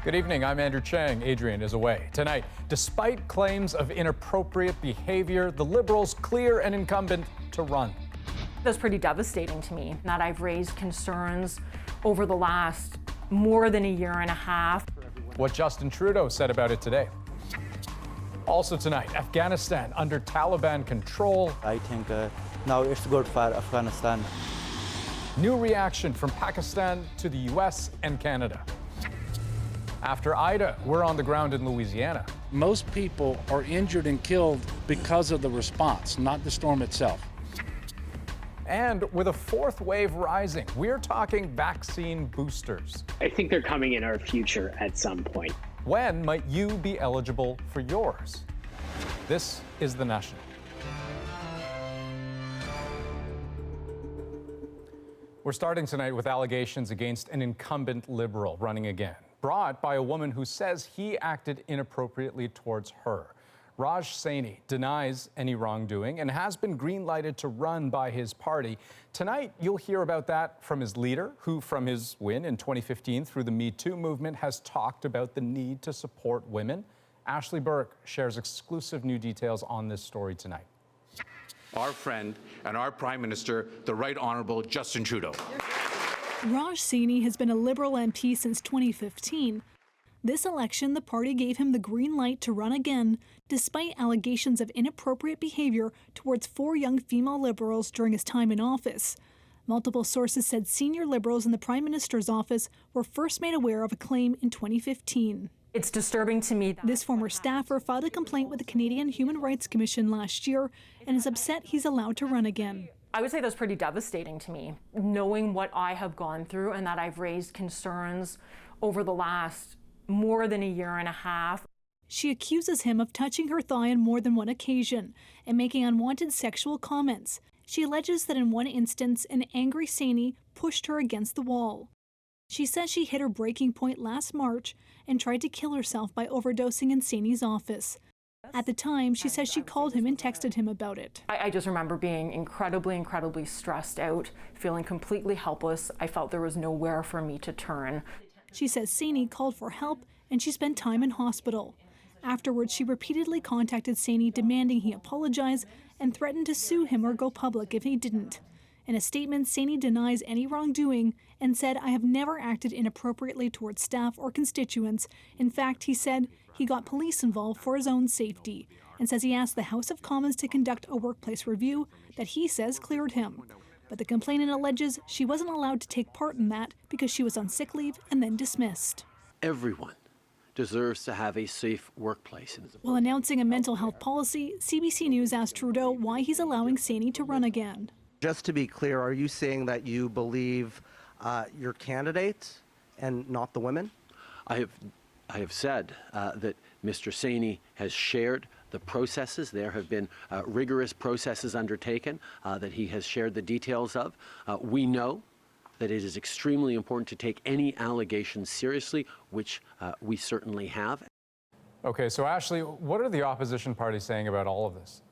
Good evening, I'm Andrew Chang. Adrienne is away. Tonight, despite claims of inappropriate behavior, the Liberals clear an incumbent to run. That's pretty devastating to me, that I've raised concerns over the last more than a year and a half. What Justin Trudeau said about it today. Also tonight, Afghanistan under Taliban control. I think now it's good for Afghanistan. New reaction from Pakistan to the U.S. and Canada. After Ida, we're on the ground in Louisiana. Most people are injured and killed because of the response, not the storm itself. And with a fourth wave rising, we're talking vaccine boosters. I think they're coming in our future at some point. When might you be eligible for yours? This is The National. We're starting tonight with allegations against an incumbent Liberal running again, brought by a woman who says he acted inappropriately towards her. Raj Saini denies any wrongdoing and has been green-lighted to run by his party. Tonight, you'll hear about that from his leader, who from his win in 2015 through the Me Too movement has talked about the need to support women. Ashley Burke shares exclusive new details on this story tonight. Our friend and our Prime Minister, the Right Honourable Justin Trudeau. Raj Saini has been a Liberal MP since 2015. This election, the party gave him the green light to run again, despite allegations of inappropriate behaviour towards 4 young female Liberals during his time in office. Multiple sources said senior Liberals in the Prime Minister's office were first made aware of a claim in 2015. It's disturbing to me. This former staffer filed a complaint with the Canadian Human Rights Commission last year and is upset he's allowed to run again. I would say that's pretty devastating to me, knowing what I have gone through and that I've raised concerns over the last more than a year and a half. She accuses him of touching her thigh on more than one occasion and making unwanted sexual comments. She alleges that in one instance, an angry Saini pushed her against the wall. She says she hit her breaking point last March and tried to kill herself by overdosing in Saini's office. At the time, she says she called him and texted him about it. I just remember being incredibly stressed out, feeling completely helpless. I felt there was nowhere for me to turn. She says Saini called for help and she spent time in hospital. Afterwards, she repeatedly contacted Saini demanding he apologize and threatened to sue him or go public if he didn't. In a statement, Saini denies any wrongdoing and said, "I have never acted inappropriately towards staff or constituents." In fact, he said he got police involved for his own safety and says he asked the House of Commons to conduct a workplace review that he says cleared him. But the complainant alleges she wasn't allowed to take part in that because she was on sick leave and then dismissed. Everyone deserves to have a safe workplace. While announcing a mental health policy, CBC News asked Trudeau why he's allowing Saini to run again. Just to be clear, are you saying that you believe your candidate and not the women? I have said that Mr. Saini has shared the processes. There have been rigorous processes undertaken that he has shared the details of. We know that it is extremely important to take any allegations seriously, which we certainly have. Okay, so Ashley, what are the opposition parties saying about all of this?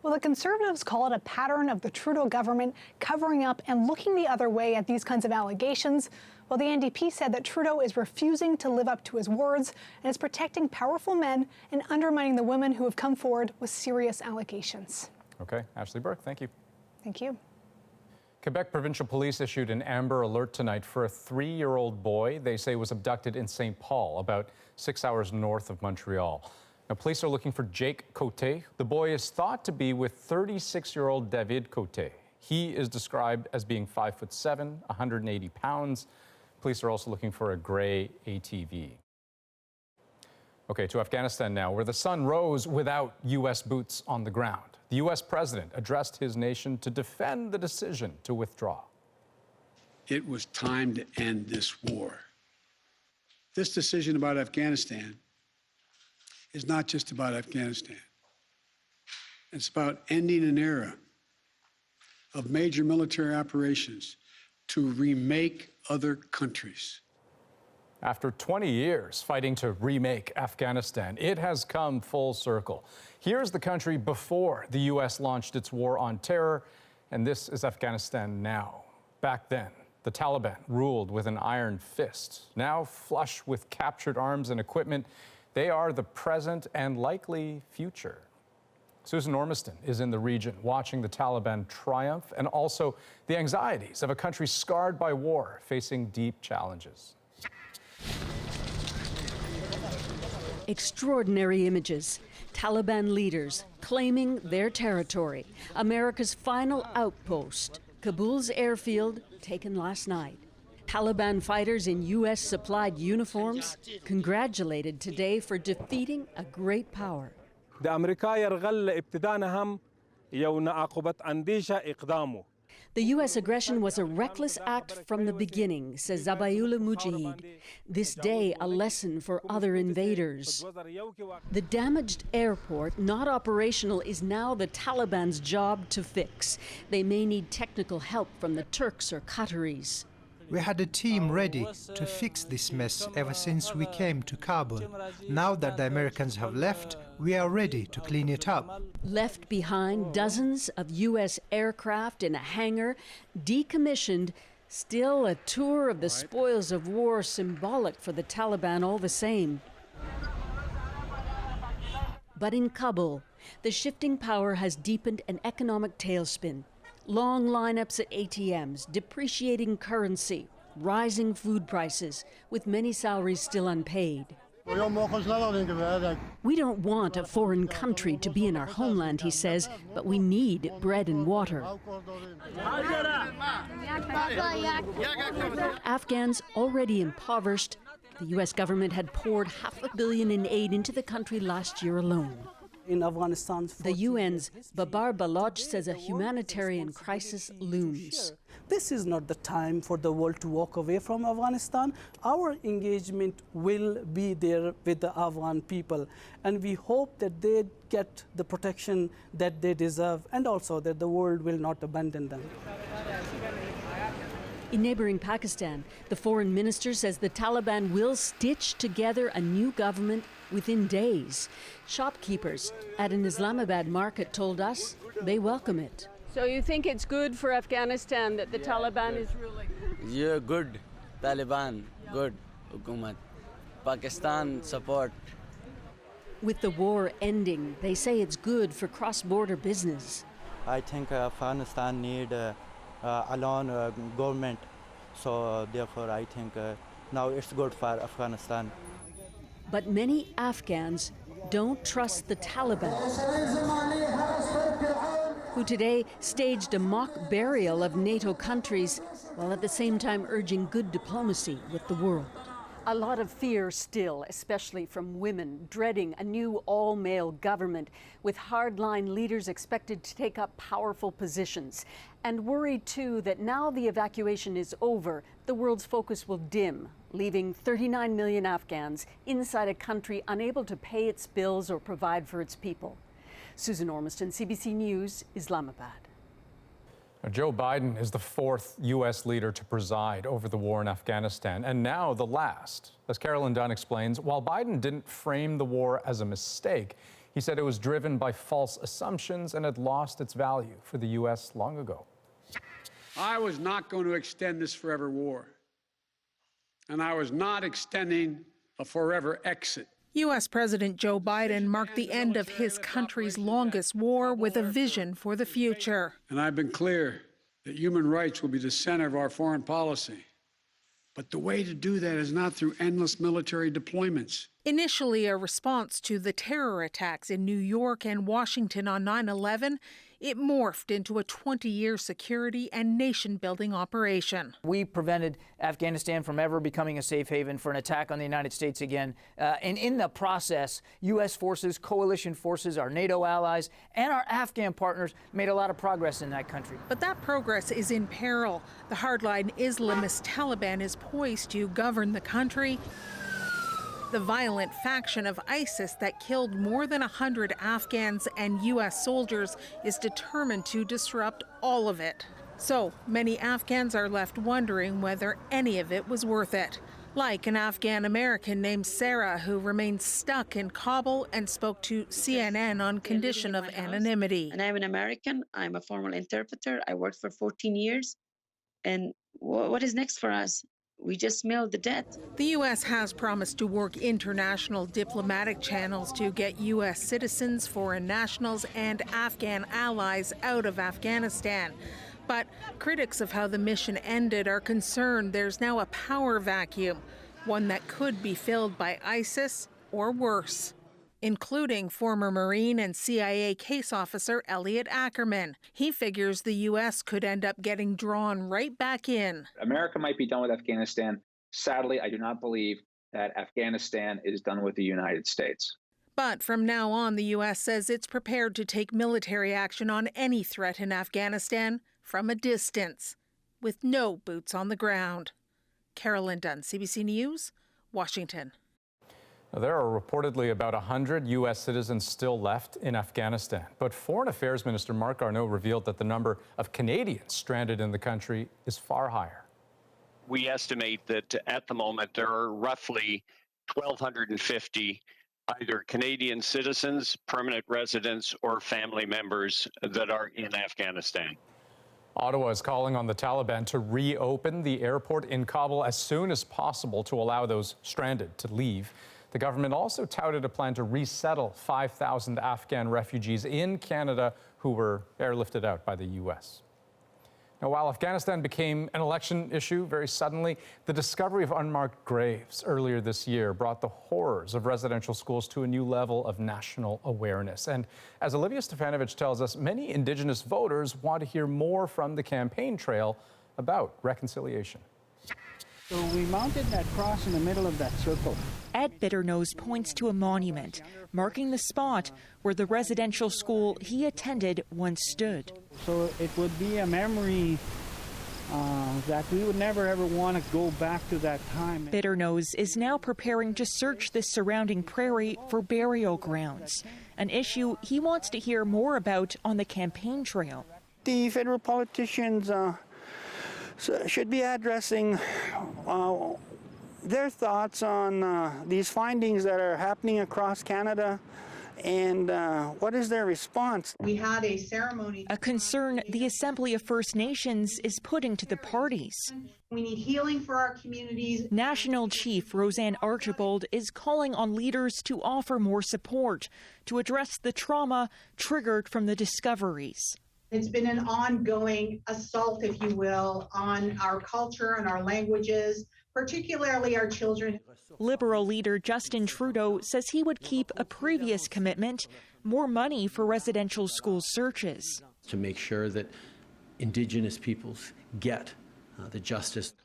Well, the Conservatives call it a pattern of the Trudeau government covering up and looking the other way at these kinds of allegations, while the NDP said that Trudeau is refusing to live up to his words and is protecting powerful men and undermining the women who have come forward with serious allegations. Okay, Ashley Burke, thank you. Thank you. Quebec Provincial Police issued an Amber Alert tonight for a 3-year-old boy they say was abducted in St. Paul, about 6 hours north of Montreal. Now, police are looking for Jake Cote. The boy is thought to be with 36-year-old David Cote. He is described as being 5'7", 180 pounds. Police are also looking for a gray ATV. Okay, to Afghanistan now, where the sun rose without U.S. boots on the ground. The U.S. president addressed his nation to defend the decision to withdraw. It was time to end this war. This decision about Afghanistan is not just about Afghanistan. It's about ending an era of major military operations to remake other countries. After 20 years fighting to remake Afghanistan, it has come full circle. Here's the country before the U.S. launched its war on terror, and this is Afghanistan now. Back then, The Taliban ruled with an iron fist. Now flush with captured arms and equipment, they are the present and likely future. Susan Ormiston is in the region watching the Taliban triumph and also the anxieties of a country scarred by war, facing deep challenges. Extraordinary images. Taliban leaders claiming their territory. America's final outpost, Kabul's airfield, taken last night. Taliban fighters in U.S.-supplied uniforms congratulated today for defeating a great power. The U.S. aggression was a reckless act from the beginning, says Zabiullah Mujahid. This day, a lesson for other invaders. The damaged airport, not operational, is now the Taliban's job to fix. They may need technical help from the Turks or Qataris. We had a team ready to fix this mess ever since we came to Kabul. Now that the Americans have left, we are ready to clean it up. Left behind, dozens of U.S. aircraft in a hangar, decommissioned, still a tour of the spoils of war, symbolic for the Taliban all the same. But in Kabul, the shifting power has deepened an economic tailspin. Long lineups at ATMs, depreciating currency, rising food prices, with many salaries still unpaid. We don't want a foreign country to be in our homeland, he says, but we need bread and water. Afghans already impoverished. The U.S. government had poured $500 million in aid into the country last year alone. In Afghanistan, the UN's Babar Baloch says a humanitarian crisis looms. This is not the time for the world to walk away from Afghanistan. Our engagement will be there with the Afghan people, and we hope that they get the protection that they deserve, and also that the world will not abandon them. In neighboring Pakistan, the foreign minister says the Taliban will stitch together a new government within days. Shopkeepers at an Islamabad market told us they welcome it. So you think it's good for Afghanistan that the Taliban is ruling? Yeah, good. Taliban, good. Hukumat. Pakistan, support. With the war ending, they say it's good for cross-border business. I think Afghanistan need alone government, so therefore I think now it's good for Afghanistan. But many Afghans don't trust the Taliban, who today staged a mock burial of NATO countries while at the same time urging good diplomacy with the world. A lot of fear still, especially from women, dreading a new all-male government with hardline leaders expected to take up powerful positions. And worried, too, that now the evacuation is over, the world's focus will dim, leaving 39 million Afghans inside a country unable to pay its bills or provide for its people. Susan Ormiston, CBC News, Islamabad. Now, Joe Biden is the fourth U.S. leader to preside over the war in Afghanistan, and now the last. As Carolyn Dunn explains, while Biden didn't frame the war as a mistake, he said it was driven by false assumptions and had lost its value for the U.S. long ago. I was not going to extend this forever war, and I was not extending a forever exit. U.S. President Joe Biden marked the end of his country's longest war with a vision for the future. And I've been clear that human rights will be the center of our foreign policy. But the way to do that is not through endless military deployments. Initially a response to the terror attacks in New York and Washington on 9/11, it morphed into a 20-year security and nation-building operation. We prevented Afghanistan from ever becoming a safe haven for an attack on the United States again. And in the process, U.S. forces, coalition forces, our NATO allies, and our Afghan partners made a lot of progress in that country. But that progress is in peril. The hardline Islamist Taliban is poised to govern the country. The violent faction of ISIS that killed more than 100 Afghans and U.S. soldiers is determined to disrupt all of it. So many Afghans are left wondering whether any of it was worth it. Like an Afghan American named Sarah, who remained stuck in Kabul and spoke to CNN on condition of anonymity. And I'm an American. I'm a formal interpreter. I worked for 14 years. And what is next for us? We just smelled the death. The U.S. has promised to work international diplomatic channels to get U.S. citizens, foreign nationals, and Afghan allies out of Afghanistan. But critics of how the mission ended are concerned there's now a power vacuum, one that could be filled by ISIS or worse, including former Marine and CIA case officer Elliot Ackerman. He figures the U.S. could end up getting drawn right back in. America might be done with Afghanistan. Sadly, I do not believe that Afghanistan is done with the United States. But from now on, the U.S. says it's prepared to take military action on any threat in Afghanistan from a distance, with no boots on the ground. Carolyn Dunn, CBC News, Washington. Now, there are reportedly about 100 U.S. citizens still left in Afghanistan. But Foreign Affairs Minister Mark Arsenault revealed that the number of Canadians stranded in the country is far higher. We estimate that at the moment there are roughly 1,250 either Canadian citizens, permanent residents, or family members that are in Afghanistan. Ottawa is calling on the Taliban to reopen the airport in Kabul as soon as possible to allow those stranded to leave. The government also touted a plan to resettle 5,000 Afghan refugees in Canada who were airlifted out by the U.S. Now, while Afghanistan became an election issue very suddenly, the discovery of unmarked graves earlier this year brought the horrors of residential schools to a new level of national awareness. And as Olivia Stefanovich tells us, many Indigenous voters want to hear more from the campaign trail about reconciliation. So we mounted that cross in the middle of that circle. Ed Bitternose points to a monument marking the spot where the residential school he attended once stood. So it would be a memory that we would never ever want to go back to that time. Bitternose is now preparing to search the surrounding prairie for burial grounds, an issue he wants to hear more about on the campaign trail. The federal politicians should be addressing their thoughts on these findings that are happening across Canada and what is their response. We had a ceremony. A concern the Assembly of First Nations is putting to the parties. We need healing for our communities. National Chief Roseanne Archibald is calling on leaders to offer more support to address the trauma triggered from the discoveries. It's been an ongoing assault, if you will, on our culture and our languages, particularly our children. Liberal leader Justin Trudeau says he would keep a previous commitment, more money for residential school searches. To make sure that Indigenous peoples get the justice.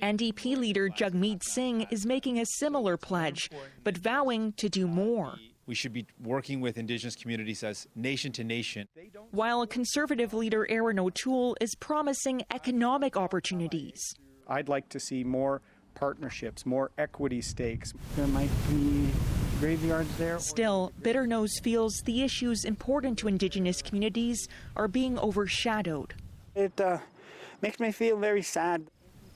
NDP leader Jagmeet Singh is making a similar pledge, but vowing to do more. We should be working with Indigenous communities as nation to nation. While Conservative leader Erin O'Toole is promising economic opportunities. I'd like to see more partnerships, more equity stakes. There might be graveyards there. Still, Bitternose feels the issues important to Indigenous communities are being overshadowed. It makes me feel very sad.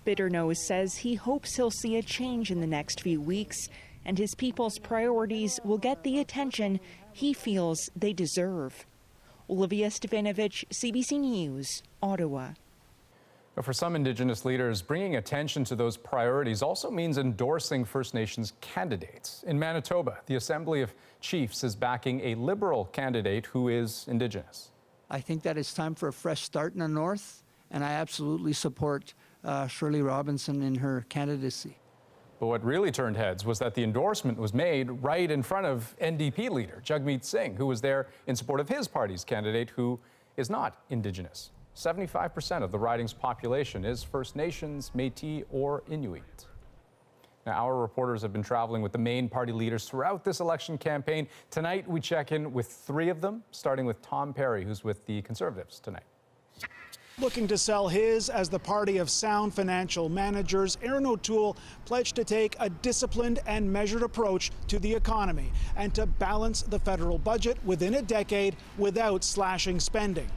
Bitternose says he hopes he'll see a change in the next few weeks, and his people's priorities will get the attention he feels they deserve. Olivia Stefanovich, CBC News, Ottawa. For some Indigenous leaders, bringing attention to those priorities also means endorsing First Nations candidates. In Manitoba, the Assembly of Chiefs is backing a Liberal candidate who is Indigenous. I think that it's time for a fresh start in the North, and I absolutely support Shirley Robinson in her candidacy. But what really turned heads was that the endorsement was made right in front of NDP leader Jagmeet Singh, who was there in support of his party's candidate, who is not Indigenous. 75% of the riding's population is First Nations, Métis, or Inuit. Now, our reporters have been traveling with the main party leaders throughout this election campaign. Tonight, we check in with three of them, starting with Tom Perry, who's with the Conservatives tonight. Looking to sell his as the party of sound financial managers, Erin O'Toole pledged to take a disciplined and measured approach to the economy and to balance the federal budget within a decade without slashing spending.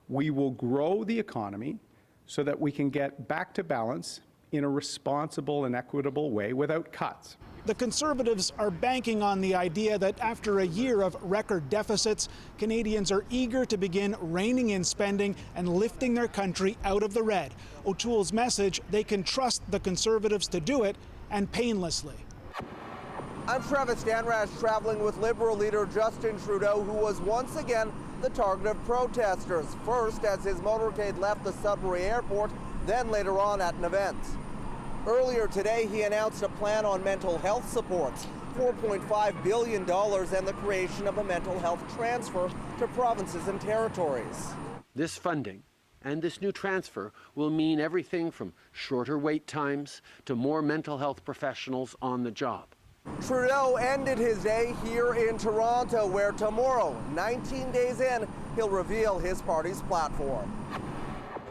We will grow the economy so that we can get back to balance in a responsible and equitable way without cuts. The Conservatives are banking on the idea that after a year of record deficits, Canadians are eager to begin reining in spending and lifting their country out of the red. O'Toole's message, they can trust the Conservatives to do it, and painlessly. I'm Travis Danrash, traveling with Liberal leader Justin Trudeau, who was once again the target of protesters, first as his motorcade left the Sudbury Airport, then later on at an event. Earlier today, he announced a plan on mental health supports, $4.5 billion, and the creation of a mental health transfer to provinces and territories. This funding and this new transfer will mean everything from shorter wait times to more mental health professionals on the job. Trudeau ended his day here in Toronto, where tomorrow, 19 days in, he'll reveal his party's platform.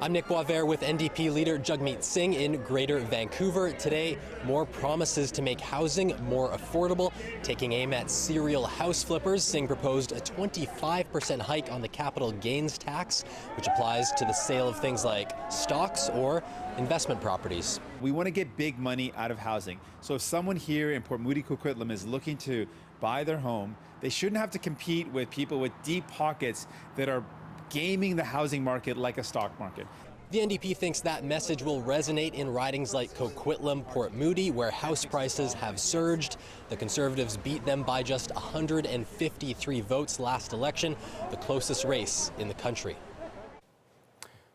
I'm Nick Boisvert with NDP leader Jagmeet Singh in Greater Vancouver. Today, more promises to make housing more affordable. Taking aim at serial house flippers, Singh proposed a 25% hike on the capital gains tax, which applies to the sale of things like stocks or investment properties. We want to get big money out of housing. So if someone here in Port Moody Coquitlam is looking to buy their home, they shouldn't have to compete with people with deep pockets that are gaming the housing market like a stock market. The NDP thinks that message will resonate in ridings like Coquitlam, Port Moody, where house prices have surged. The Conservatives beat them by just 153 votes last election, the closest race in the country.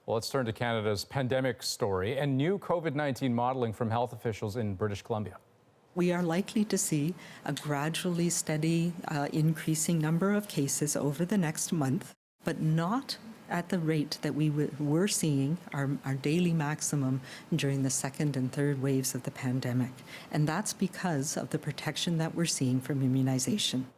Well, let's turn to Canada's pandemic story and new COVID-19 modeling from health officials in British Columbia. We are likely to see a gradually steady increasing number of cases over the next month, but not at the rate that we were seeing our daily maximum during the second and third waves of the pandemic. And that's because of the protection that we're seeing from immunization.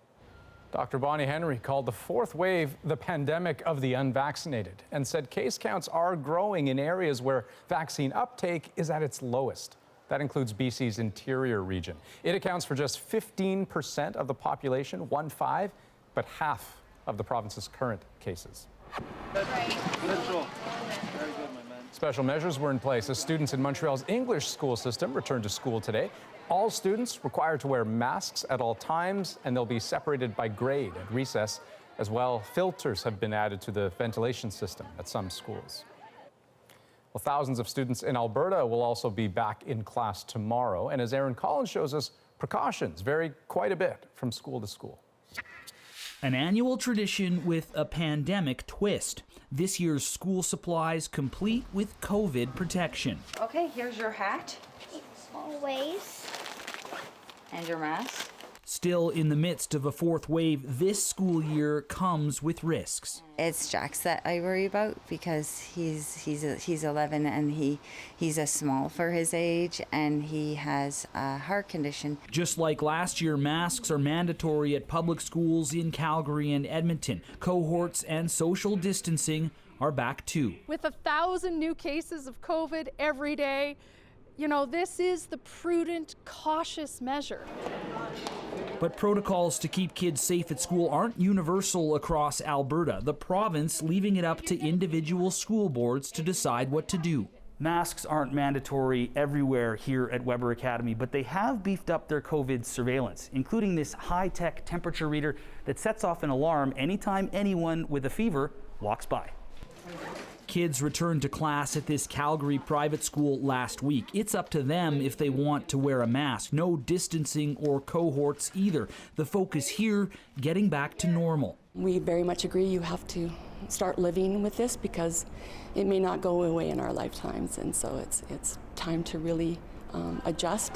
Dr. Bonnie Henry called the fourth wave the pandemic of the unvaccinated and said case counts are growing in areas where vaccine uptake is at its lowest. That includes BC's interior region. It accounts for just 15% of the population, 1/5, but half of the province's current cases. Special measures were in place as students in Montreal's English school system returned to school today. All students required to wear masks at all times, and they'll be separated by grade at recess. As well, filters have been added to the ventilation system at some schools. Well, thousands of students in Alberta will also be back in class tomorrow. And as Aaron Collins shows us, precautions vary quite a bit from school to school. An annual tradition with a pandemic twist. This year's school supplies complete with COVID protection. Okay, here's your hat. Always. And your mask. Still in the midst of a fourth wave, this school year comes with risks. It's Jax that I worry about because he's 11 and he's a small for his age and he has a heart condition. Just like last year, masks are mandatory at public schools in Calgary and Edmonton. Cohorts and social distancing are back too. With 1,000 new cases of COVID every day, this is the prudent, cautious measure. But protocols to keep kids safe at school aren't universal across Alberta, the province leaving it up to individual school boards to decide what to do. Masks aren't mandatory everywhere here at Weber Academy, but they have beefed up their COVID surveillance, including this high-tech temperature reader that sets off an alarm anytime anyone with a fever walks by. Kids returned to class at this Calgary private school last week. It's up to them if they want to wear a mask. No distancing or cohorts either. The focus here, getting back to normal. We very much agree you have to start living with this because it may not go away in our lifetimes, and so it's time to really adjust.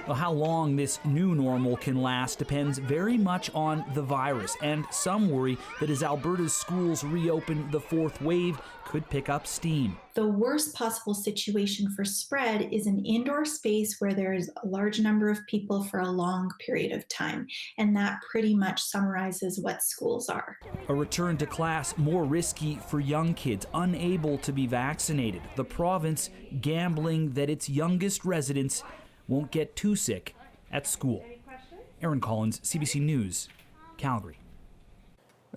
Well, how long this new normal can last depends very much on the virus, and some worry that as Alberta's schools reopen, the fourth wave could pick up steam. The worst possible situation for spread is an indoor space where there is a large number of people for a long period of time, and that pretty much summarizes what schools are. A return to class more risky for young kids unable to be vaccinated. The province gambling that its youngest residents won't get too sick at school. Aaron Collins, CBC News, Calgary.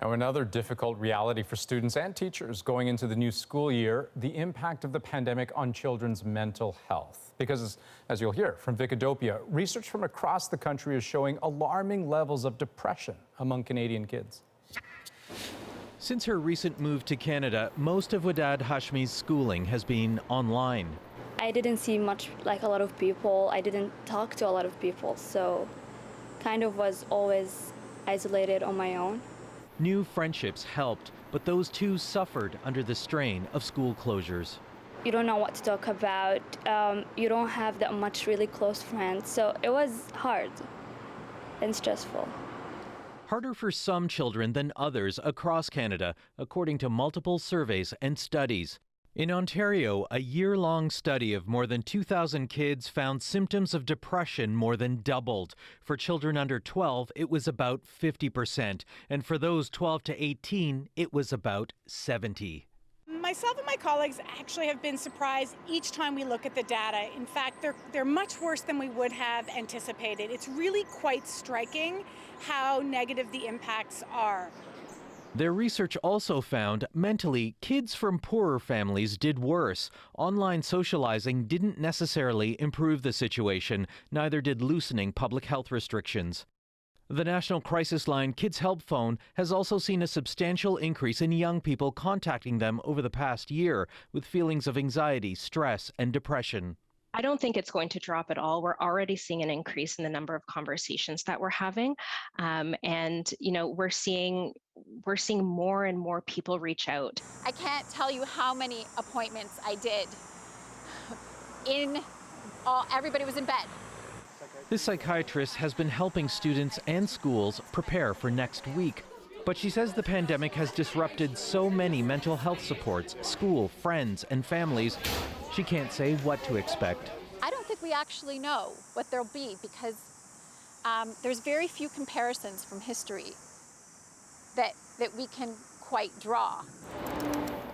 Now, another difficult reality for students and teachers going into the new school year, the impact of the pandemic on children's mental health. Because, as you'll hear from Wikidopia, research from across the country is showing alarming levels of depression among Canadian kids. Since her recent move to Canada, most of Wadad Hashmi's schooling has been online. I didn't see much, like a lot of people. I didn't talk to a lot of people, so kind of was always isolated on my own. New friendships helped, but those too suffered under the strain of school closures. You don't know what to talk about. You don't have that much really close friends, so it was hard and stressful. Harder for some children than others across Canada, according to multiple surveys and studies. In Ontario, a year-long study of more than 2,000 kids found symptoms of depression more than doubled. For children under 12, it was about 50%, and for those 12 to 18, it was about 70%. Myself and my colleagues actually have been surprised each time we look at the data. In fact, they're much worse than we would have anticipated. It's really quite striking how negative the impacts are. Their research also found mentally, kids from poorer families did worse. Online socializing didn't necessarily improve the situation, neither did loosening public health restrictions. The National Crisis Line Kids Help Phone has also seen a substantial increase in young people contacting them over the past year with feelings of anxiety, stress, and depression. I don't think it's going to drop at all. We're already seeing an increase in the number of conversations that we're having. And, you know, we're seeing more and more people reach out. I can't tell you how many appointments I did. Everybody was in bed. This psychiatrist has been helping students and schools prepare for next week. But she says the pandemic has disrupted so many mental health supports, school, friends, and families, she can't say what to expect. I don't think we actually know what there'll be because there's very few comparisons from history that we can quite draw.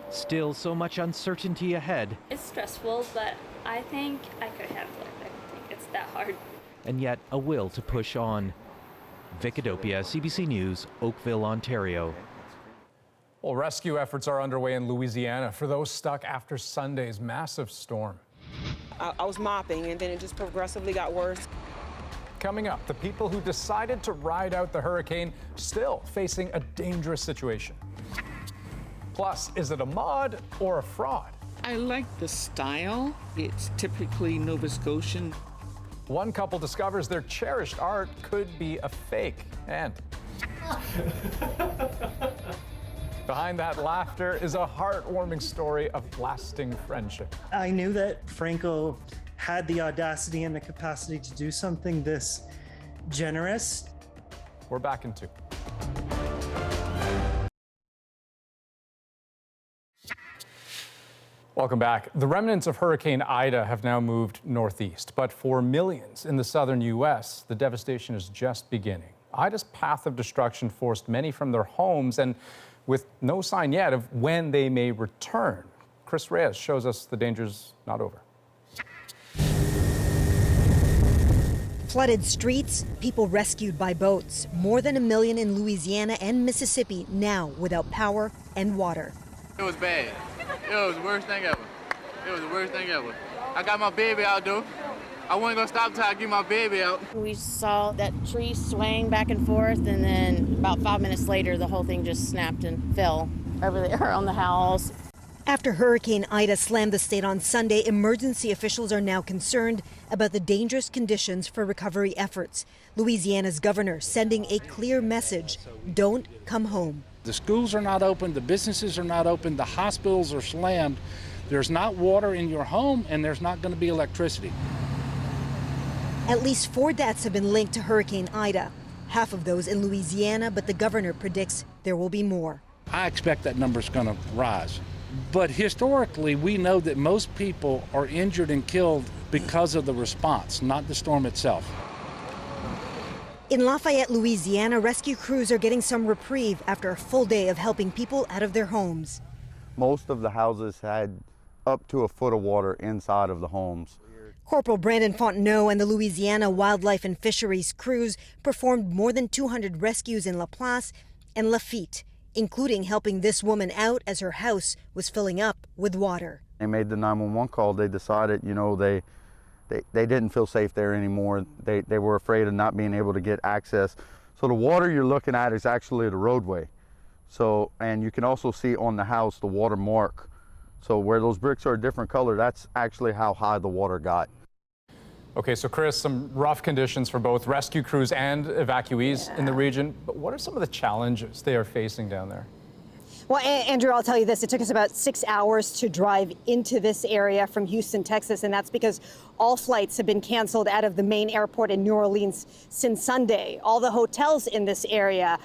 Still so much uncertainty ahead. It's stressful, but I think I could handle it. I don't think it's that hard. And yet a will to push on. Wikidopia, CBC News, Oakville, Ontario. Well, rescue efforts are underway in Louisiana for those stuck after Sunday's massive storm. I was mopping and then it just progressively got worse. Coming up, the people who decided to ride out the hurricane still facing a dangerous situation. Plus, is it a mod or a fraud? I like the style. It's typically Nova Scotian. One couple discovers their cherished art could be a fake. And behind that laughter is a heartwarming story of lasting friendship. I knew that Franco had the audacity and the capacity to do something this generous. We're back in 2. Welcome back. The remnants of Hurricane Ida have now moved northeast, but for millions in the southern U.S., the devastation is just beginning. Ida's path of destruction forced many from their homes, and with no sign yet of when they may return. Chris Reyes shows us the danger's not over. Flooded streets, people rescued by boats. More than 1 million in Louisiana and Mississippi now without power and water. It was bad. It was the worst thing ever. It was the worst thing ever. I got my baby out, though. I wasn't gonna stop till I get my baby out. We saw that tree swaying back and forth, and then about 5 minutes later, the whole thing just snapped and fell over there on the house. After Hurricane Ida slammed the state on Sunday, emergency officials are now concerned about the dangerous conditions for recovery efforts. Louisiana's governor sending a clear message: don't come home. The schools are not open, the businesses are not open, the hospitals are slammed. There's not water in your home, and there's not going to be electricity. At least 4 deaths have been linked to Hurricane Ida, half of those in Louisiana, but the governor predicts there will be more. I expect that number's going to rise. But historically, we know that most people are injured and killed because of the response, not the storm itself. In Lafayette, Louisiana, rescue crews are getting some reprieve after a full day of helping people out of their homes. Most of the houses had up to a foot of water inside of the homes. Corporal Brandon Fontenot and the Louisiana Wildlife and Fisheries crews performed more than 200 rescues in Laplace and Lafitte including helping this woman out as her house was filling up with water. They made the 911 call. They decided, they didn't feel safe there anymore. They were afraid of not being able to get access. So the water you're looking at is actually the roadway. So, and you can also see on the house the water mark. So where those bricks are a different color, that's actually how high the water got. Okay, so Chris, some rough conditions for both rescue crews and evacuees in the region. But what are some of the challenges they are facing down there? Well, Andrew, I'll tell you this. It took us about 6 hours to drive into this area from Houston, Texas, and that's because all flights have been canceled out of the main airport in New Orleans since Sunday. All the hotels in this area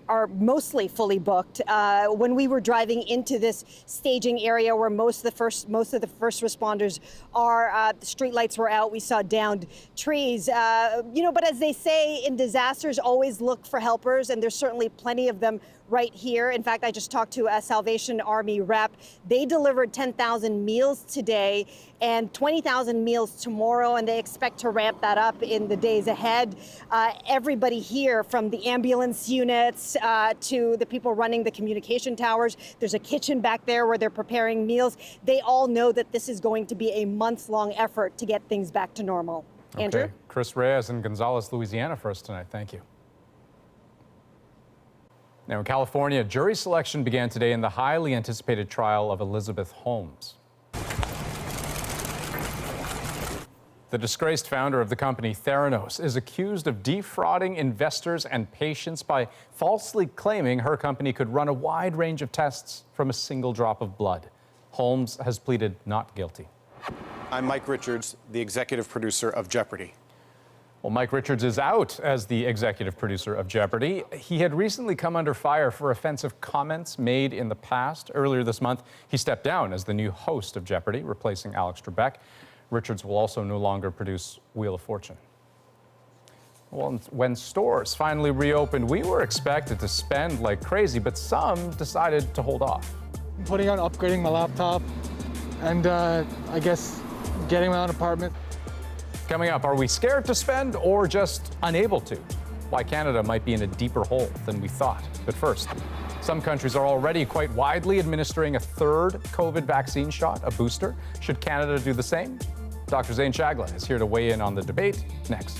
are mostly fully booked. When we were driving into this staging area where most of the first responders are, the street lights were out. We saw downed trees. But as they say in disasters, always look for helpers, and there's certainly plenty of them right here. In fact, I just talked to a Salvation Army rep. They delivered 10,000 meals today and 20,000 meals tomorrow, and they expect to ramp that up in the days ahead. Everybody here, from the ambulance units to the people running the communication towers, there's a kitchen back there where they're preparing meals. They all know that this is going to be a months-long effort to get things back to normal. Okay. Andrew? Chris Reyes in Gonzales, Louisiana for us tonight. Thank you. Now in California, jury selection began today in the highly anticipated trial of Elizabeth Holmes. The disgraced founder of the company Theranos is accused of defrauding investors and patients by falsely claiming her company could run a wide range of tests from a single drop of blood. Holmes has pleaded not guilty. I'm Mike Richards, the executive producer of Jeopardy! Well, Mike Richards is out as the executive producer of Jeopardy! He had recently come under fire for offensive comments made in the past. Earlier this month, he stepped down as the new host of Jeopardy!, replacing Alex Trebek. Richards will also no longer produce Wheel of Fortune. Well, when stores finally reopened, we were expected to spend like crazy, but some decided to hold off. I'm putting on upgrading my laptop and I guess getting my own apartment. Coming up, are we scared to spend or just unable to? Why Canada might be in a deeper hole than we thought. But first, some countries are already quite widely administering a third COVID vaccine shot, a booster. Should Canada do the same? Dr. Zain Chagla is here to weigh in on the debate next.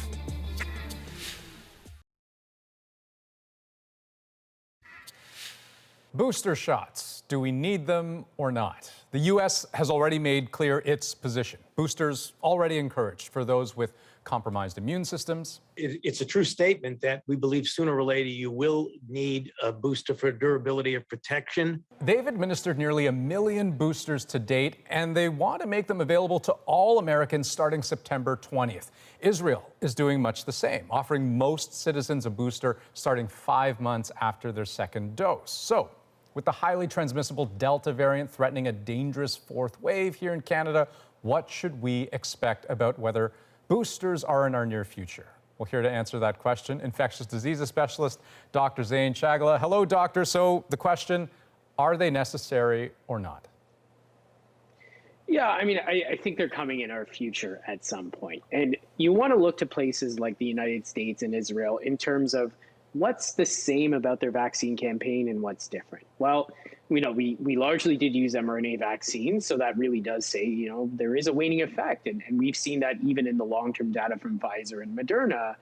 Booster shots. Do we need them or not? The U.S. has already made clear its position. Boosters already encouraged for those with compromised immune systems. It's a true statement that we believe sooner or later you will need a booster for durability of protection. They've administered nearly 1 million boosters to date, and they want to make them available to all Americans starting September 20th. Israel is doing much the same, offering most citizens a booster starting 5 months after their second dose. So, with the highly transmissible Delta variant threatening a dangerous fourth wave here in Canada, what should we expect about whether boosters are in our near future? Well, here to answer that question, infectious diseases specialist Dr. Zain Chagla. Hello, doctor. So the question, are they necessary or not? Yeah, I mean, I think they're coming in our future at some point. And you want to look to places like the United States and Israel in terms of what's the same about their vaccine campaign and what's different? Well, we largely did use mRNA vaccines, so that really does say, there is a waning effect. And we've seen that even in the long-term data from Pfizer and Moderna.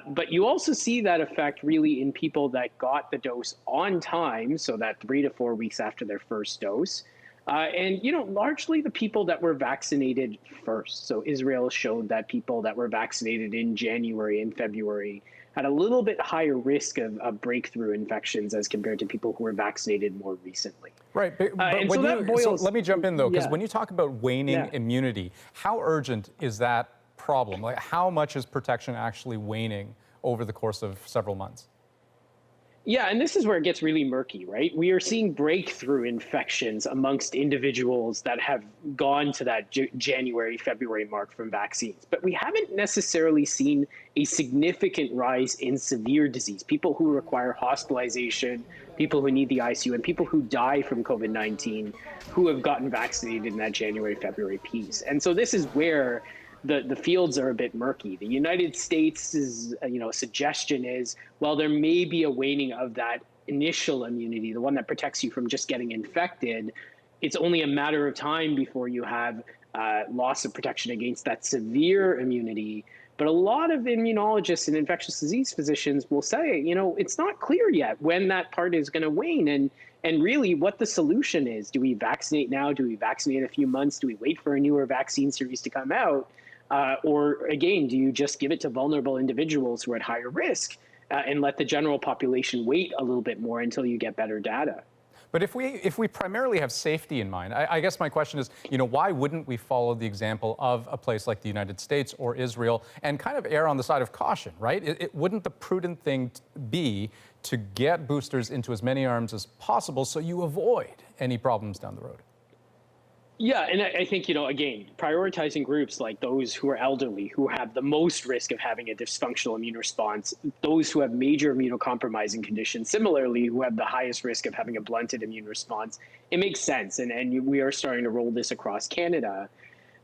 But you also see that effect really in people that got the dose on time, so that 3 to 4 weeks after their first dose. And largely the people that were vaccinated first. So Israel showed that people that were vaccinated in January and February had a little bit higher risk of breakthrough infections as compared to people who were vaccinated more recently. Right, but so let me jump in though, because when you talk about waning immunity, how urgent is that problem? Like, how much is protection actually waning over the course of several months? Yeah, and this is where it gets really murky, right? We are seeing breakthrough infections amongst individuals that have gone to that January, February mark from vaccines. But we haven't necessarily seen a significant rise in severe disease, people who require hospitalization, people who need the ICU, and people who die from COVID-19 who have gotten vaccinated in that January, February piece. And so this is where the fields are a bit murky. The United States' suggestion is, well, there may be a waning of that initial immunity, the one that protects you from just getting infected, it's only a matter of time before you have loss of protection against that severe immunity. But a lot of immunologists and infectious disease physicians will say, you know, it's not clear yet when that part is going to wane and really what the solution is. Do we vaccinate now? Do we vaccinate in a few months? Do we wait for a newer vaccine series to come out? Or again, do you just give it to vulnerable individuals who are at higher risk and let the general population wait a little bit more until you get better data? But if we primarily have safety in mind, I guess my question is, you know, why wouldn't we follow the example of a place like the United States or Israel and kind of err on the side of caution, right? It wouldn't the prudent thing be to get boosters into as many arms as possible so you avoid any problems down the road? Yeah, and I think, you know, again, prioritizing groups like those who are elderly, who have the most risk of having a dysfunctional immune response, those who have major immunocompromising conditions, similarly, who have the highest risk of having a blunted immune response, it makes sense. And we are starting to roll this across Canada.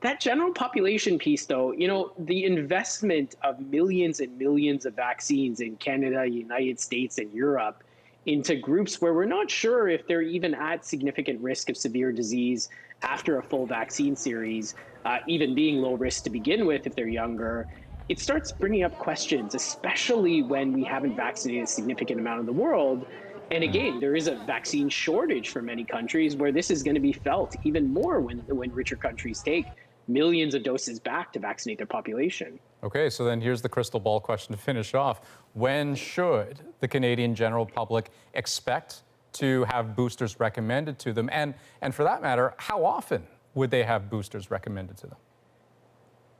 That general population piece, though, you know, the investment of millions and millions of vaccines in Canada, United States, and Europe into groups where we're not sure if they're even at significant risk of severe disease after a full vaccine series, even being low risk to begin with if they're younger, it starts bringing up questions, especially when we haven't vaccinated a significant amount of the world. And again, there is a vaccine shortage for many countries where this is going to be felt even more when richer countries take millions of doses back to vaccinate their population. Okay, so then here's the crystal ball question to finish off. When should the Canadian general public expect to have boosters recommended to them? And for that matter, how often would they have boosters recommended to them?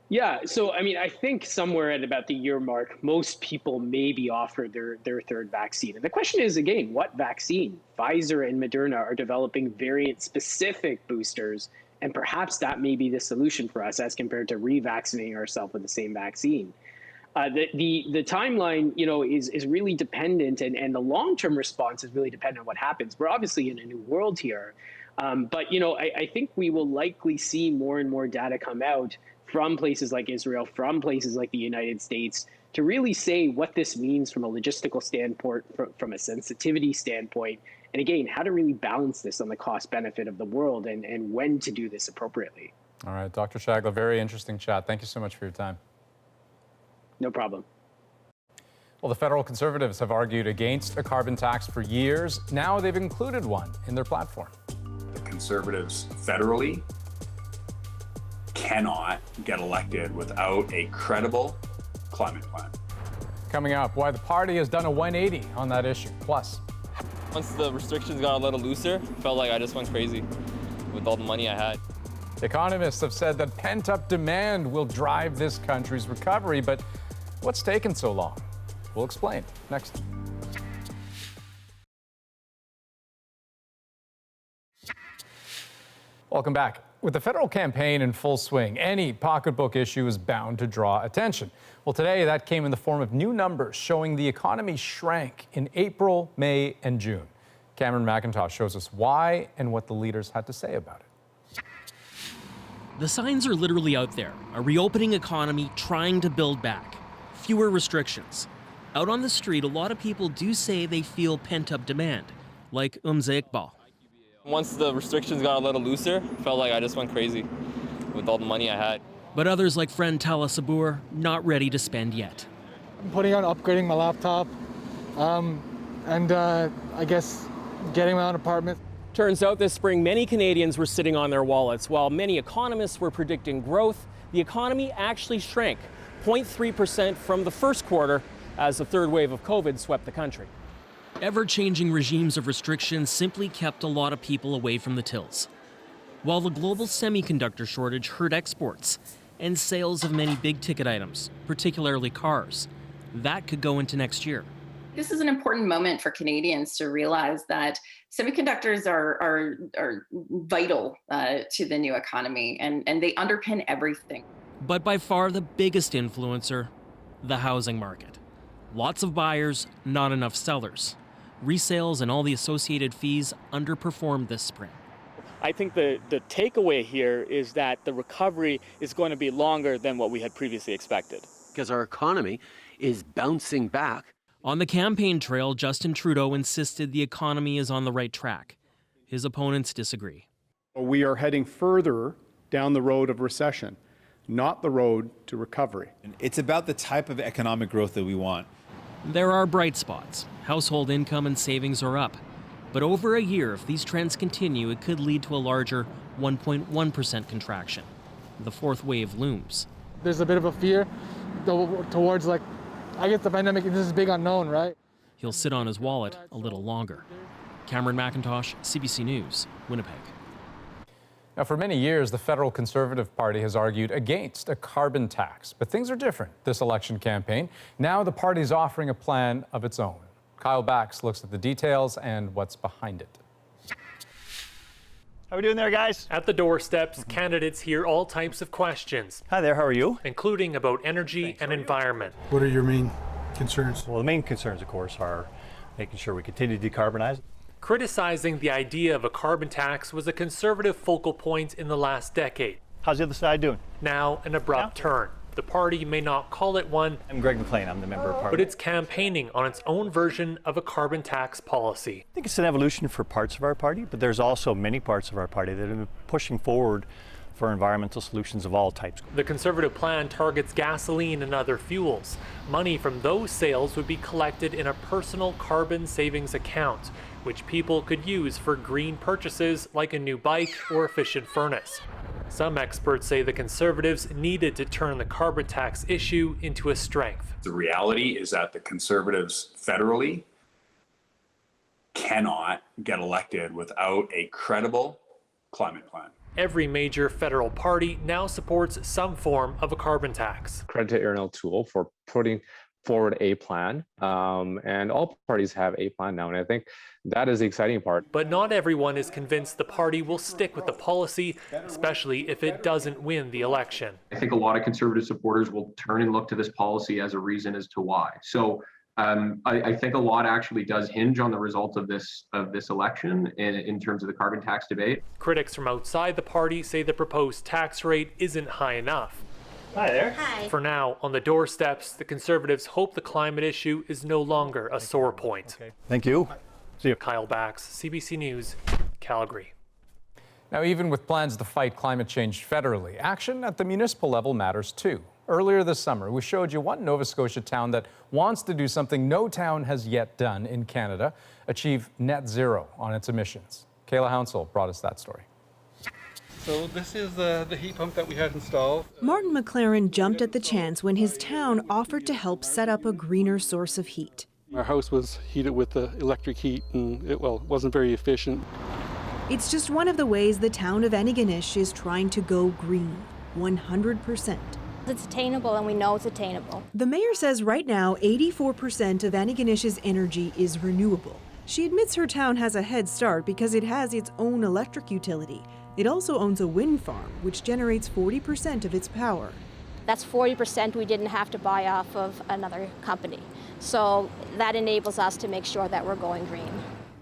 Yeah, so I mean, I think somewhere at about the year mark, most people may be offered their third vaccine. And the question is, again, what vaccine? Pfizer and Moderna are developing variant-specific boosters, and perhaps that may be the solution for us as compared to revaccinating ourselves with the same vaccine. The timeline, you know, is really dependent, and the long-term response is really dependent on what happens. We're obviously in a new world here, but you know, I think we will likely see more and more data come out from places like Israel, from places like the United States, to really say what this means from a logistical standpoint, from a sensitivity standpoint, and again, how to really balance this on the cost-benefit of the world and when to do this appropriately. All right, Dr. Shagla, very interesting chat. Thank you so much for your time. No problem. Well, the federal Conservatives have argued against a carbon tax for years. Now they've included one in their platform. The Conservatives federally cannot get elected without a credible climate plan. Coming up, why the party has done a 180 on that issue. Plus, once the restrictions got a little looser, felt like I just went crazy with all the money I had. Economists have said that pent-up demand will drive this country's recovery, but what's taken so long? We'll explain next. Welcome back. With the federal campaign in full swing, any pocketbook issue is bound to draw attention. Well, today that came in the form of new numbers showing the economy shrank in April, May, and June. Cameron McIntosh shows us why and what the leaders had to say about it. The signs are literally out there. A reopening economy trying to build back. Fewer restrictions. Out on the street, a lot of people do say they feel pent-up demand, like Iqbal. Once the restrictions got a little looser, felt like I just went crazy with all the money I had. But others like friend Tala Sabur, not ready to spend yet. I'm putting on upgrading my laptop and I guess getting my own apartment. Turns out this spring, many Canadians were sitting on their wallets. While many economists were predicting growth, the economy actually shrank 0.3% from the first quarter as the third wave of COVID swept the country. Ever-changing regimes of restrictions simply kept a lot of people away from the tills. While the global semiconductor shortage hurt exports and sales of many big-ticket items, particularly cars, that could go into next year. This is an important moment for Canadians to realize that semiconductors are vital to the new economy, and they underpin everything. But by far the biggest influencer, the housing market. Lots of buyers, not enough sellers. Resales and all the associated fees underperformed this spring. I think the takeaway here is that the recovery is going to be longer than what we had previously expected. Because our economy is bouncing back. On the campaign trail, Justin Trudeau insisted the economy is on the right track. His opponents disagree. We are heading further down the road of recession, not the road to recovery. It's about the type of economic growth that we want. There are bright spots. Household income and savings are up. But over a year, if these trends continue, it could lead to a larger 1.1% contraction. The fourth wave looms. There's a bit of a fear towards, like, I guess the pandemic is this big unknown, right? He'll sit on his wallet a little longer. Cameron McIntosh, CBC News, Winnipeg. Now, for many years, the federal Conservative Party has argued against a carbon tax. But things are different this election campaign. Now the party's offering a plan of its own. Kyle Bax looks at the details and what's behind it. How are we doing there, guys? At the doorsteps, candidates hear all types of questions. Hi there, how are you? Including about energy and environment. What are your main concerns? Well, the main concerns, of course, are making sure we continue to decarbonize. Criticizing the idea of a carbon tax was a Conservative focal point in the last decade. How's the other side doing? Now, an abrupt turn. The party may not call it one. I'm Greg McLean, I'm the member of Parliament. But it's campaigning on its own version of a carbon tax policy. I think it's an evolution for parts of our party, but there's also many parts of our party that have been pushing forward for environmental solutions of all types. The Conservative plan targets gasoline and other fuels. Money from those sales would be collected in a personal carbon savings account, which people could use for green purchases like a new bike or efficient furnace. Some experts say the Conservatives needed to turn the carbon tax issue into a strength. The reality is that the Conservatives federally cannot get elected without a credible climate plan. Every major federal party now supports some form of a carbon tax. Credit to Arsenault Tool for putting forward a plan, and all parties have a plan now, and I think that is the exciting part. But not everyone is convinced the party will stick with the policy, especially if it doesn't win the election. I think a lot of Conservative supporters will turn and look to this policy as a reason as to why. So I think a lot actually does hinge on the result of this election in terms of the carbon tax debate. Critics from outside the party say the proposed tax rate isn't high enough. Hi there. Hi. For now, on the doorsteps, the Conservatives hope the climate issue is no longer a sore point. Okay. Thank you. See you. Kyle Bax, CBC News, Calgary. Now, even with plans to fight climate change federally, action at the municipal level matters too. Earlier this summer, we showed you one Nova Scotia town that wants to do something no town has yet done in Canada, achieve net zero on its emissions. Kayla Hounsell brought us that story. So this is the heat pump that we had installed. Martin McLaren jumped at the chance when his town offered to help set up a greener source of heat. Our house was heated with the electric heat and it wasn't very efficient. It's just one of the ways the town of Antigonish is trying to go green, 100%. It's attainable and we know it's attainable. The mayor says right now 84% of Antigonish's energy is renewable. She admits her town has a head start because it has its own electric utility. It also owns a wind farm, which generates 40% of its power. That's 40% we didn't have to buy off of another company. So that enables us to make sure that we're going green.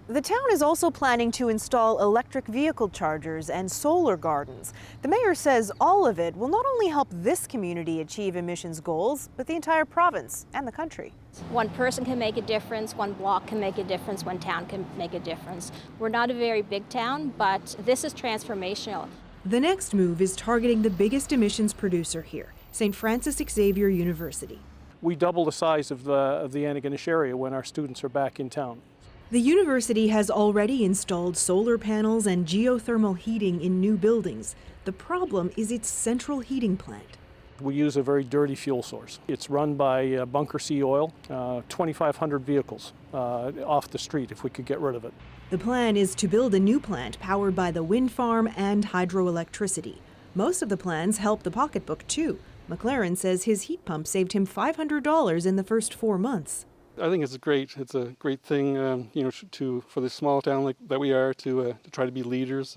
The town is also planning to install electric vehicle chargers and solar gardens. The mayor says all of it will not only help this community achieve emissions goals, but the entire province and the country. One person can make a difference, one block can make a difference, one town can make a difference. We're not a very big town, but this is transformational. The next move is targeting the biggest emissions producer here, St. Francis Xavier University. We double the size of the Antigonish area when our students are back in town. The university has already installed solar panels and geothermal heating in new buildings. The problem is its central heating plant. We use a very dirty fuel source. It's run by bunker C oil, 2,500 vehicles off the street if we could get rid of it. The plan is to build a new plant powered by the wind farm and hydroelectricity. Most of the plans help the pocketbook too. McLaren says his heat pump saved him $500 in the first 4 months. I think it's a great thing, for this small town that we are to try to be leaders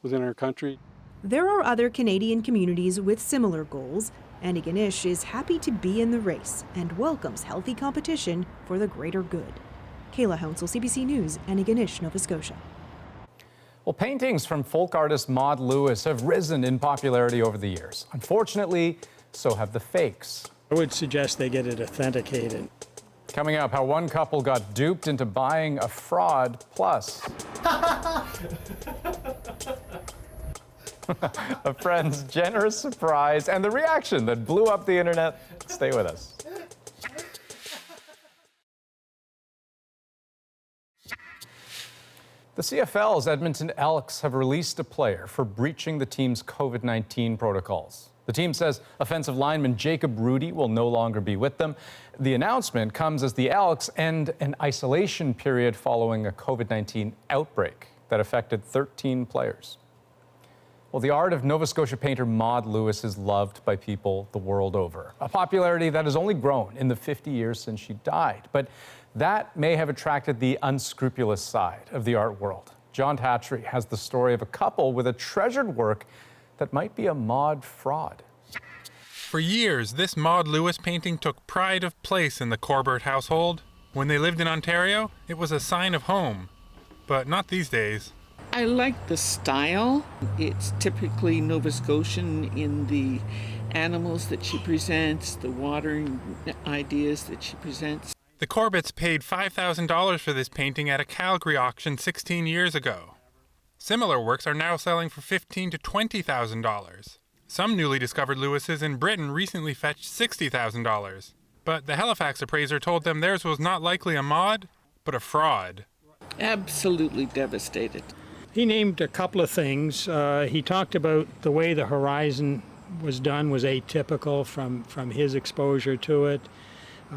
within our country. There are other Canadian communities with similar goals. Antigonish is happy to be in the race and welcomes healthy competition for the greater good. Kayla Hounsell, CBC News, Antigonish, Nova Scotia. Well, paintings from folk artist Maud Lewis have risen in popularity over the years. Unfortunately, so have the fakes. I would suggest they get it authenticated. Coming up, how one couple got duped into buying a fraud plus. A friend's generous surprise and the reaction that blew up the internet. Stay with us. The CFL's Edmonton Elks have released a player for breaching the team's COVID-19 protocols. The team says offensive lineman Jacob Rudy will no longer be with them. The announcement comes as the Elks end an isolation period following a COVID-19 outbreak that affected 13 players. Well, the art of Nova Scotia painter Maud Lewis is loved by people the world over, a popularity that has only grown in the 50 years since she died. But that may have attracted the unscrupulous side of the art world. John Tatry has the story of a couple with a treasured work that might be a Maud fraud. For years, this Maud Lewis painting took pride of place in the Corbett household. When they lived in Ontario, it was a sign of home. But not these days. I like the style. It's typically Nova Scotian in the animals that she presents, the watering ideas that she presents. The Corbetts paid $5,000 for this painting at a Calgary auction 16 years ago. Similar works are now selling for $15,000 to $20,000. Some newly discovered Lewises in Britain recently fetched $60,000. But the Halifax appraiser told them theirs was not likely a Maud, but a fraud. Absolutely devastated. He named a couple of things. He talked about the way the horizon was done was atypical from his exposure to it.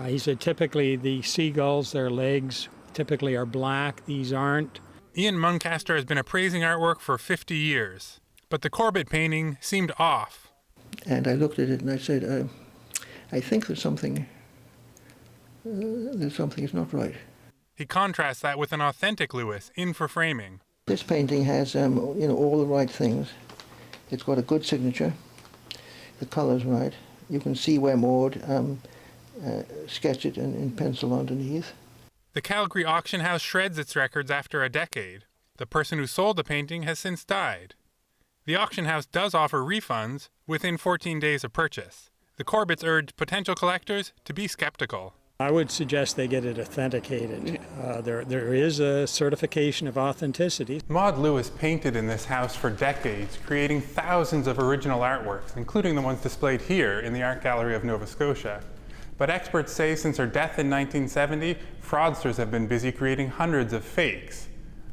He said typically the seagulls, their legs typically are black. These aren't. Ian Muncaster has been appraising artwork for 50 years, but the Corbett painting seemed off. And I looked at it and I said, I think there's something is not right. He contrasts that with an authentic Lewis in for framing. This painting has, all the right things. It's got a good signature. The color's right. You can see where Maud sketched it in pencil underneath. The Calgary auction house shreds its records after a decade. The person who sold the painting has since died. The auction house does offer refunds within 14 days of purchase. The Corbetts urged potential collectors to be skeptical. I would suggest they get it authenticated. There is a certification of authenticity. Maud Lewis painted in this house for decades, creating thousands of original artworks, including the ones displayed here in the Art Gallery of Nova Scotia. But experts say since her death in 1970, fraudsters have been busy creating hundreds of fakes.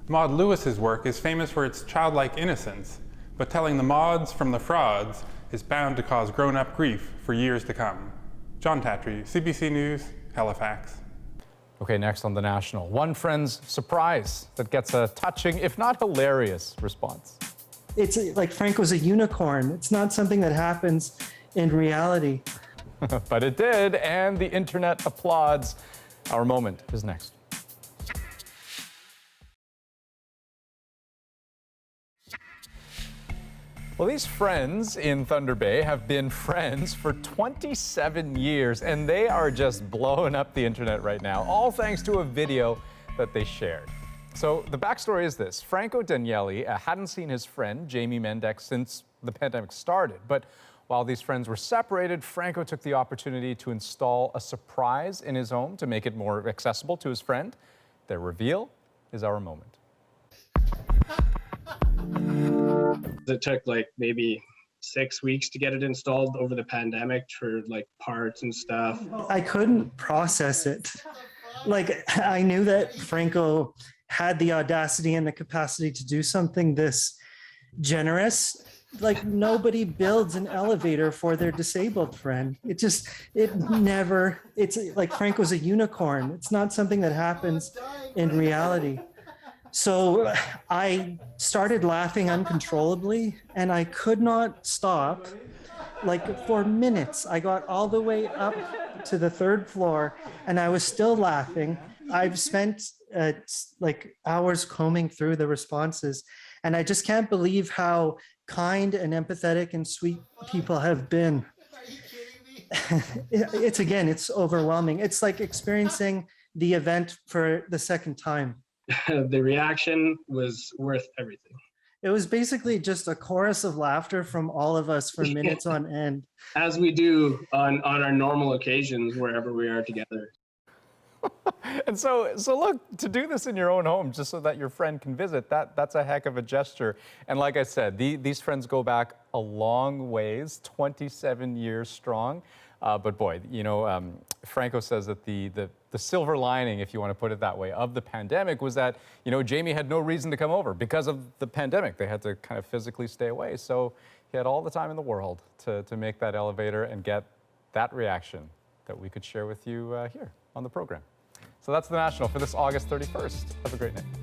Maud Lewis's work is famous for its childlike innocence, but telling the Mauds from the frauds is bound to cause grown-up grief for years to come. John Tatry, CBC News, Halifax. Okay, next on The National. One friend's surprise that gets a touching, if not hilarious, response. It's like Franco's a unicorn. It's not something that happens in reality. But it did, and the internet applauds. Our moment is next. Well, these friends in Thunder Bay have been friends for 27 years, and they are just blowing up the internet right now, all thanks to a video that they shared. So the backstory is this. Franco Daniele hadn't seen his friend, Jamie Mendex, since the pandemic started. But while these friends were separated, Franco took the opportunity to install a surprise in his home to make it more accessible to his friend. Their reveal is our moment. It took like maybe 6 weeks to get it installed over the pandemic for like parts and stuff. I couldn't process it. Like, I knew that Franco had the audacity and the capacity to do something this generous. Like, nobody builds an elevator for their disabled friend. It's like Franco's a unicorn. It's not something that happens in reality. So I started laughing uncontrollably and I could not stop. Like, for minutes, I got all the way up to the 3rd floor and I was still laughing. I've spent like hours combing through the responses, and I just can't believe how kind and empathetic and sweet people have been. It's overwhelming. It's like experiencing the event for the second time. The reaction was worth everything. It was basically just a chorus of laughter from all of us for minutes on end. As we do on our normal occasions wherever we are together. And so look, to do this in your own home, just so that your friend can visit, that's a heck of a gesture. And like I said, these friends go back a long ways, 27 years strong. But boy, you know, Franco says that the silver lining, if you want to put it that way, of the pandemic was that, you know, Jamie had no reason to come over because of the pandemic. They had to kind of physically stay away. So he had all the time in the world to make that elevator and get that reaction that we could share with you here on the program. So that's The National for this August 31st. Have a great night.